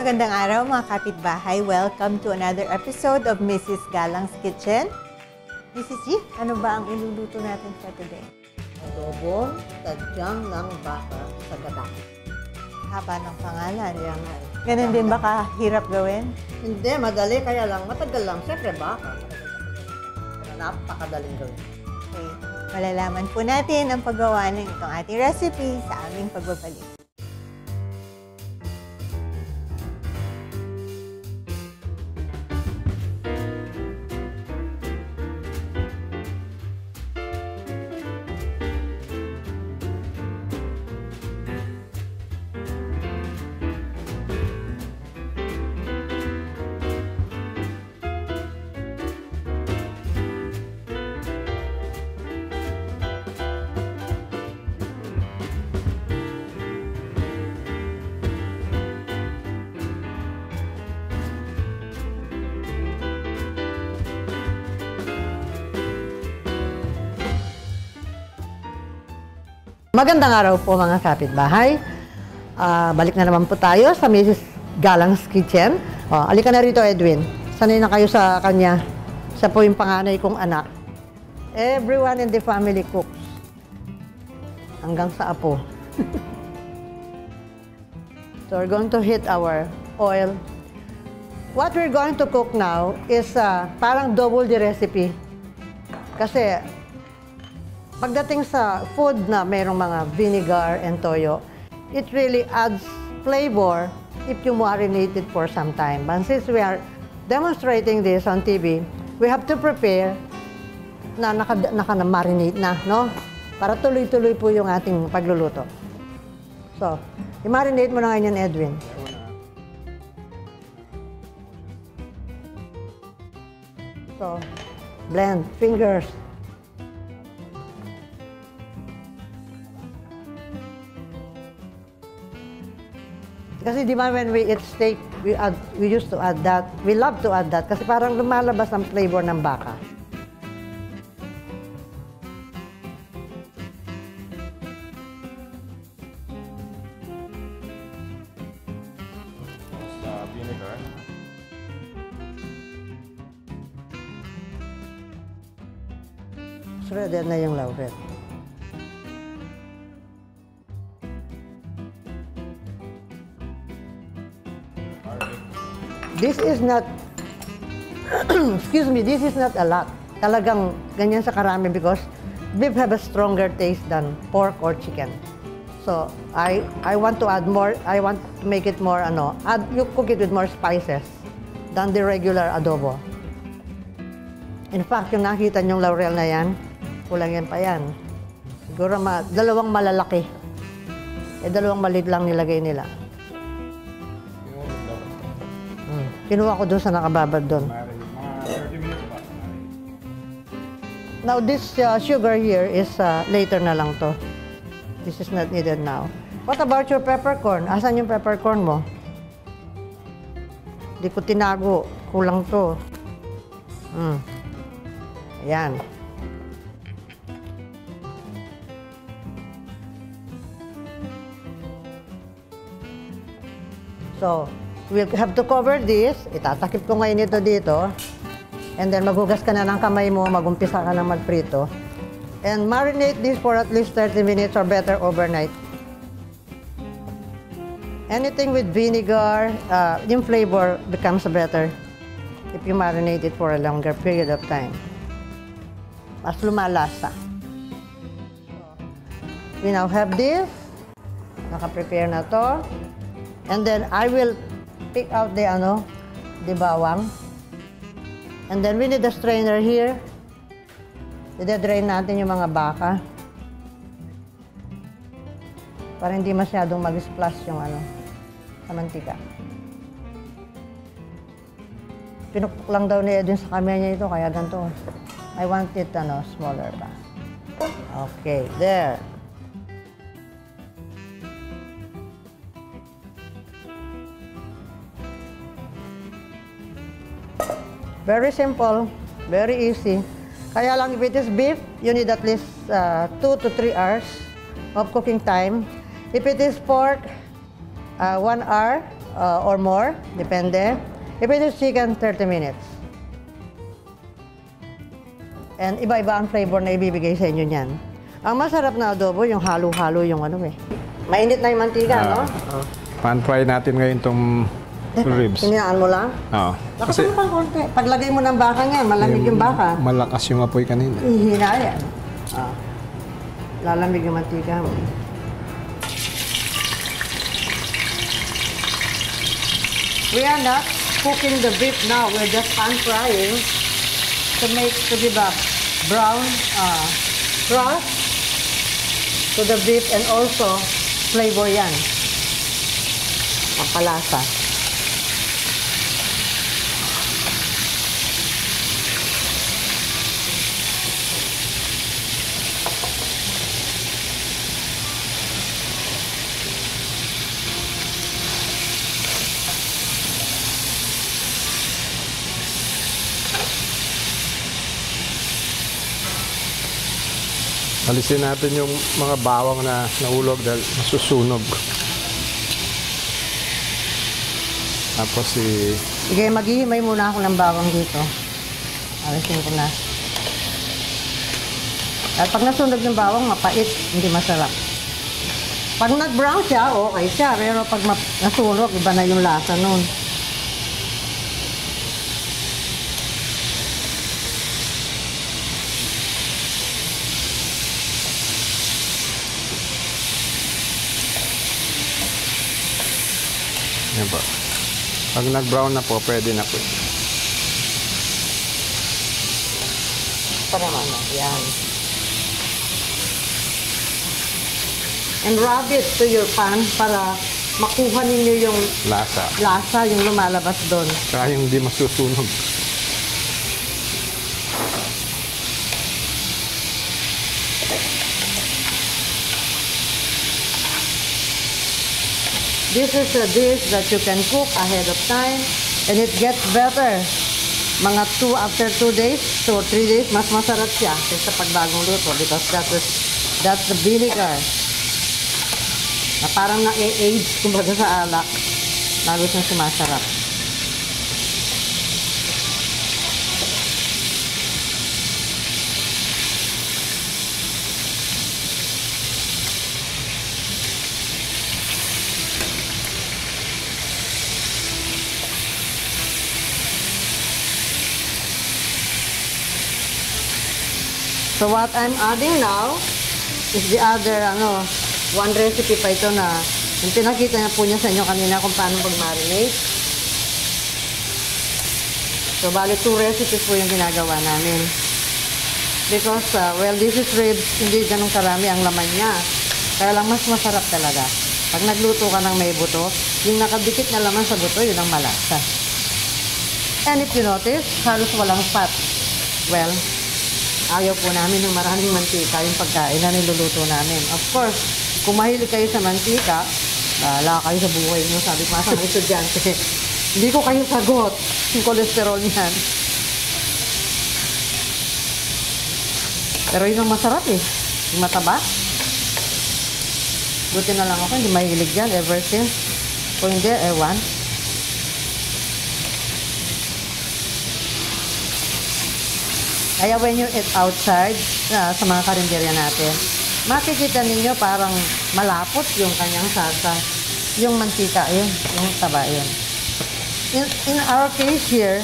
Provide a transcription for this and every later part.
Magandang araw mga kapitbahay. Welcome to another episode of Mrs. Galang's Kitchen. Mrs. G, ano ba ang iluluto natin for today? Adobong tadyang ng baka sa gata. Haba ng pangalan. Ganun din ba kahirap gawin? Hindi, madali kaya lang, matagal lang. Siyempre baka. Pero napakadaling gawin. Okay. Malalaman po natin ang paggawa ng itong ating recipe sa aming pagbabalik. Magandang araw po mga kapitbahay. Balik na naman po tayo sa Mrs. Galang's Kitchen. Alika na rito, Edwin. Sanay na kayo sa kanya. Siya po yung panganay kong anak. Everyone in the family cooks. Hanggang sa apo. So we're going to heat our oil. What we're going to cook now is parang double the recipe. Kasi pagdating sa food na mayroong mga vinegar and toyo, it really adds flavor if you marinate it for some time. But since we are demonstrating this on TV, we have to prepare na naka-marinate na, no? Para tuloy-tuloy po yung ating pagluluto. So, i-marinate mo na ngayon, Edwin. So, blend, fingers. Kasi di ba when we eat steak, we used to add that. We love to add that kasi parang lumalabas ang flavor ng baka. Vinegar. Shredded na yung laurel. This is not, excuse me, this is not a lot. Talagang ganyan sa karami because beef have a stronger taste than pork or chicken. So, I want to add more, I want to make it more, you cook it with more spices than the regular adobo. In fact, yung nakita nyong laurel na yan, kulang yan pa yan. Siguro dalawang malalaki. Dalawang maliit lang nilagay nila. Kinuha ko doon sa nakababad doon. Now, this sugar here is later na lang to. This is not needed now. What about your peppercorn? Asan yung peppercorn mo? Hindi ko tinago. Kulang to. Ayan. So, we'll have to cover this. Itatakip ko ngayon ito dito. And then maghugas ka na ng kamay mo, magumpisa ka na magprito. And marinate this for at least 30 minutes or better overnight. Anything with vinegar, yung flavor becomes better if you marinate it for a longer period of time. Mas lumalasa. We now have this. Naka-prepare na to. And then I will pick out the bawang. And then we need a strainer here. I-drain natin yung mga baka. Para hindi masyadong mag-splash yung sa mantika. Pinukpok lang daw ni Edwin sa kamay niya ito, kaya ganito. I want it smaller pa. Okay, there. Very simple, very easy. Kaya lang if it is beef, you need at least 2 to 3 hours of cooking time. If it is pork, 1 hour or more, depende. If it is chicken, 30 minutes. And iba-iba ang flavor na ibibigay sa inyo niyan. Ang masarap na adobo, yung halo-halo yung ano eh. Mainit na yung mantika, no? Pan-fry natin ngayon itong ribs. Hinayaan mo lang? Oo. Kasi mo pang konti. Paglagay mo ng baka nga, malamig yung baka. Malakas yung apoy kanina. Ihinayaan. Lalamig yung mantika mo. We are not cooking the beef now. We're just pan-frying to give a brown crust to the beef and also flavor yan. Ang palasa. Alisin natin yung mga bawang na naulog dahil masusunog. Tapos Sige, maghihimay muna ako ng bawang dito. Alisin ko na. At pag nasunog ng bawang, mapait, hindi masarap. Pag nag-brown siya, okay siya. Pero pag nasunog, iba na yung lasa nun. yan po. Pag nag-brown na po, pwede na po. Pa naman, yan. And rub it to your pan para makuha ninyo yung Lasa. yung lumalabas doon. Saka yung hindi masusunog. This is a dish that you can cook ahead of time and it gets better. Mga after 2 days, 2 or 3 days, mas masarap siya kaysa pagbagong luto because that's the vinegar. Na parang na-age kumbaga sa alak. Lalo siyang sumasarap. So what I'm adding now is the other, one recipe pa ito na yung pinakita niya po niya sa inyo kanina kung paano mag-marinate. So bali 2 recipes po yung ginagawa namin. Because, well, this is ribs, hindi ganun karami ang laman niya. Kaya lang mas masarap talaga. Pag nagluto ka ng may buto, yung nakadikit na laman sa buto, yun ang malasa. And if you notice, halos walang fat. Well, ayaw po namin ng maraming mantika yung pagkain na niluluto namin. Of course, kung mahilig kayo sa mantika, wala kayo sa buhay nyo. Sabi ko sa mga estudyante, hindi ko kayo sagot yung kolesterol niyan. Pero yun ang masarap eh. Yung mataba. Buti na lang ako, hindi mahilig yan ever since. Kung hindi, ewan. Kaya when you eat outside, sa mga karinderya natin, makikita ninyo parang malapot yung kanyang sasa. Yung mantika, yun. Yung taba, yun. In our case here,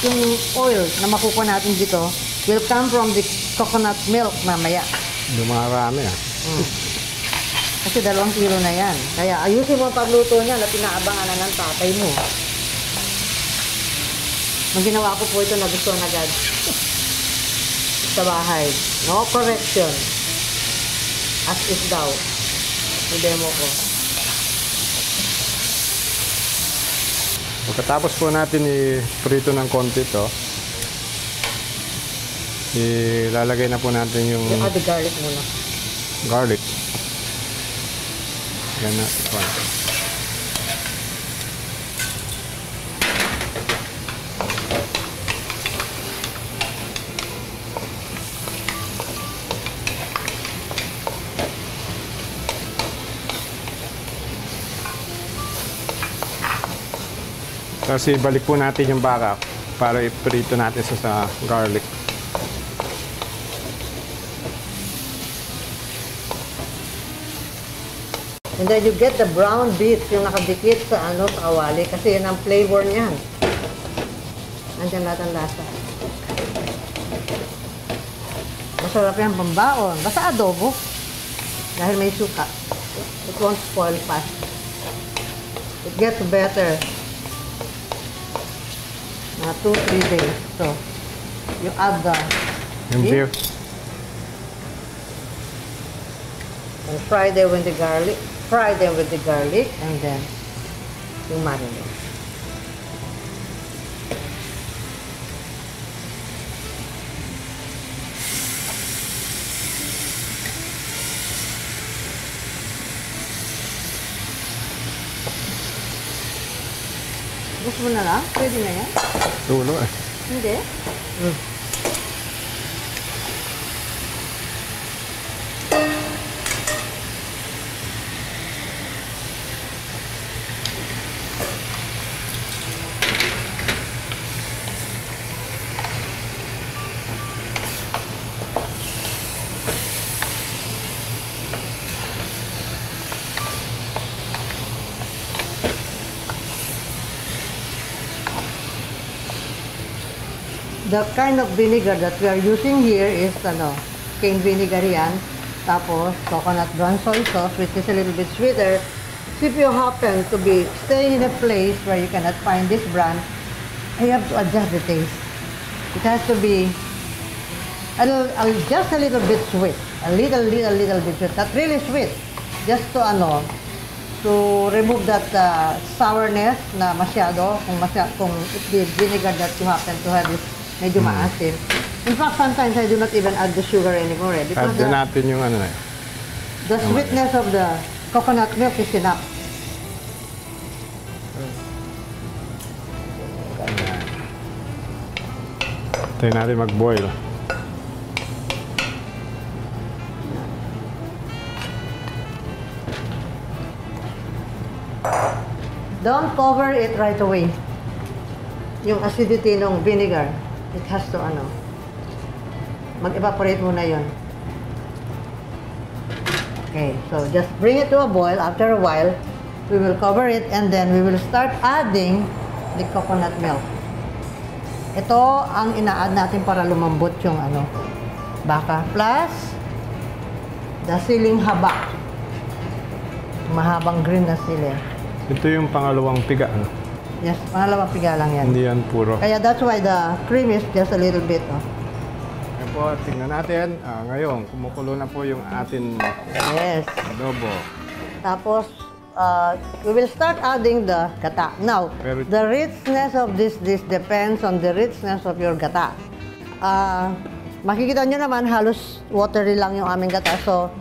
yung oil na makukuha natin dito will come from the coconut milk mamaya. Dumarami Kasi 2 kilo na yan. Kaya ayusin mo ang pagluto niya na pinaabangan na ng tatay mo. Nung ginawa ko po ito, nagustuhan agad. Sa bahay. No correction. As is daw. I-demo ko. Pagkatapos po natin i-prito ng konti to, ilalagay na po natin yung Add the garlic muna. garlic. Yan na. Ito. Kasi balik po natin yung baka para iprito natin sa garlic. And then you get the brown bits yung nakadikit sa sa kawali kasi yun ang flavor niyan. Nandiyan lahat ang lasa. Masarap yan pambaon. Basta adobo. Dahil may suka. It won't spoil fast. It gets better. Mga 2-3 days. So, you add the Yung beef. and fry them with the garlic. Fry them with the garlic and then yung marinade. Gusto mo na lang? Pwede na yan? Tulo eh. Hindi? The kind of vinegar that we are using here is cane vinegar yan. Tapos coconut brown soy sauce which is a little bit sweeter. If you happen to be staying in a place where you cannot find this brand, you have to adjust the taste. It has to be just a little bit sweet. A little bit sweet. Not really sweet. Just to to remove that sourness na masyado kung the vinegar that you happen to have is medyo maasim. In fact, sometimes I do not even add the sugar anymore because Add natin yung the sweetness of the coconut milk is enough. Tayo natin mag-boil. Don't cover it right away. Yung acidity ng vinegar, it has to mag-evaporate muna yun. Okay, so just bring it to a boil. After a while, we will cover it and then we will start adding the coconut milk. Ito ang ina-add natin para lumambot yung baka. Plus, the siling haba. Mahabang green na sili. Ito yung pangalawang piga. Yes, pangalawang piga lang yan. Hindi yan puro. Kaya that's why the cream is just a little bit. Ngayon po, tingnan natin. Ngayon, kumukulo na po yung atin Yes. adobo. Tapos, we will start adding the gata. Now, the richness of this depends on the richness of your gata. Makikita nyo naman, halos watery lang yung aming gata. So,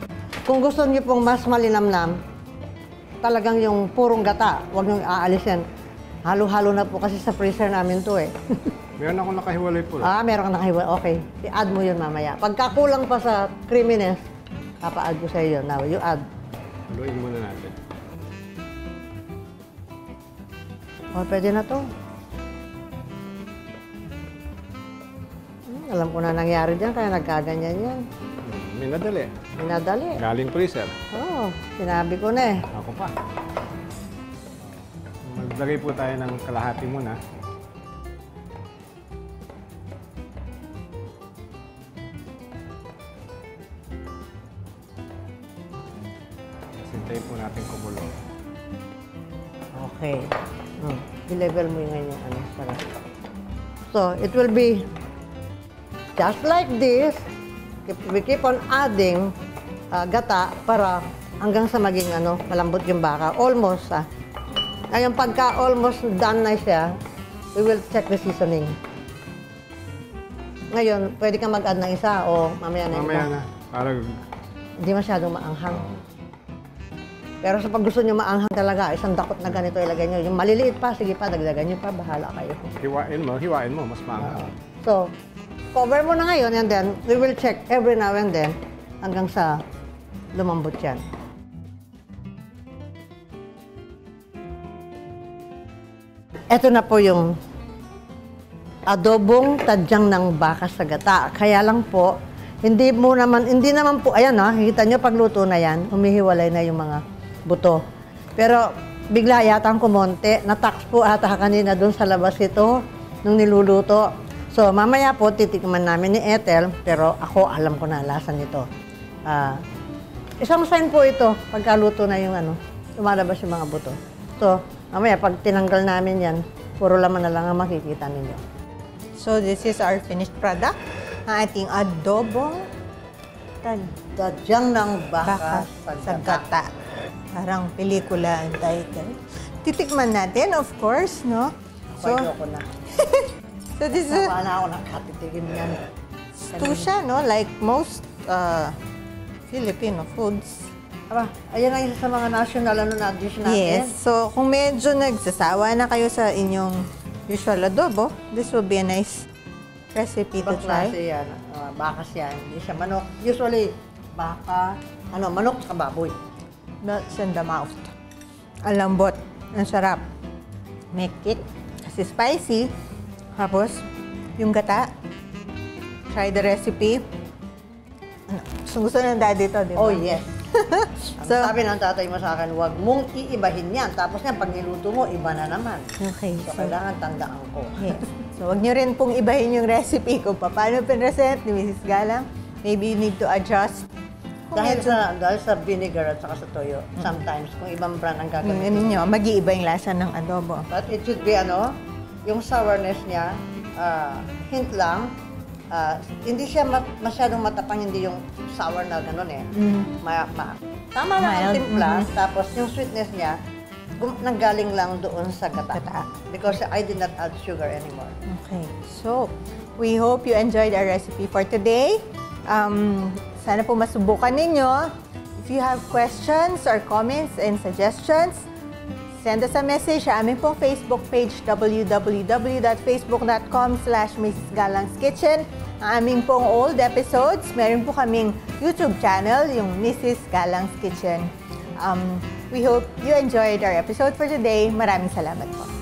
kung gusto nyo pong mas malinamnam, talagang yung purong gata, huwag nyo aalisin. Halo-halo na po kasi sa freezer namin to eh. Meron ako nakahiwalay po. Meron kang nakahiwalay. Okay. I-add mo yun mamaya. Pagka kulang pa sa creaminess, papa-add ko sa iyo. Now, you add. Haluin muna natin. Pwede na to. Alam ko na nangyari dyan, kaya nagkaganyan yan. Minadali. Minadali. Galing freezer. Sinabi ko na eh. Ako pa. Maglagay po tayo ng kalahati muna. Sintayin po natin kumulo. Okay. I-level mo yung para. So, it will be just like this. We keep on adding gata para hanggang sa maging malambot yung baka. Almost Ngayon, pagka almost done na siya, we will check the seasoning. Ngayon, pwede kang mag-add ng isa o mamaya na iba. Mamaya na. Para Hindi masyadong maanghang. Pero sa pag gusto nyo maanghang talaga, isang dakot na ganito ilagay nyo. Yung maliliit pa, sige pa, dagdagan nyo pa, bahala kayo. hiwain mo, mas maanghang. So, cover mo na ngayon and then we will check every now and then hanggang sa lumambot yan. Ito na po yung adobong tadyang ng baka sa gata. Kaya lang po, hindi naman po, ayan kita nyo pagluto na yan, humihiwalay na yung mga buto. Pero bigla yata ang kumonte, natax po ata kanina doon sa labas ito, nung niluluto. So mamaya po, titikman namin ni Ethel, pero ako alam ko na lasa nito. Isang sign po ito, pagkaluto na yung lumalabas yung mga buto. So, mamaya, pag tinanggal namin yan, puro laman na lang ang makikita ninyo. So, this is our finished product. Ang ating adobong Tadyang ng baka sa gata. Parang pelikula ang title. Titikman natin, of course, no? So, ko na. So, this is Nawa na ako nakatitigim yan. stew siya, no? Like most Filipino foods. Aba, ayan ang isa sa mga national na dish natin. Yes. So, kung medyo nagsasawa na kayo sa inyong usual adobo, this will be a nice recipe to Ibang try. klase yan. Bakas yan. Hindi siya manok. Usually, baka, manok sa baboy. Melts in the mouth. Ang lambot. Ang sarap. Make it. Kasi spicy. Tapos, yung gata. Try the recipe. Gusto ng daddy to, di ba? Oh, yes. Ang So- sabi ng tatay mo sa akin, huwag mong iibahin yan. Tapos yan, pag niluto mo, iba na naman. Okay. So, kailangan tandaan ko. Yes. So, wag nyo rin pong ibahin yung recipe kung paano pinresent ni Mrs. Galang. Maybe you need to adjust. Kung Dahil medyo- sa vinegar at saka sa toyo, sometimes, kung ibang brand ang ano gagawin. nyo, mag-iiba yung lasa ng adobo. But it should be, yung sourness niya, hint lang, hindi siya masyadong matapang, hindi yung sour na gano'n eh. Tama lang ang Mild, timpla, tapos yung sweetness niya, nanggaling lang doon sa gata. Because I did not add sugar anymore. Okay. So, we hope you enjoyed our recipe for today. Sana po masubukan ninyo. If you have questions or comments and suggestions, send us a message sa aming pong Facebook page, www.facebook.com/Mrs. Galang's Kitchen. Ang aming pong old episodes, meron po kaming YouTube channel, yung Mrs. Galang's Kitchen. We hope you enjoyed our episode for today. Maraming salamat po.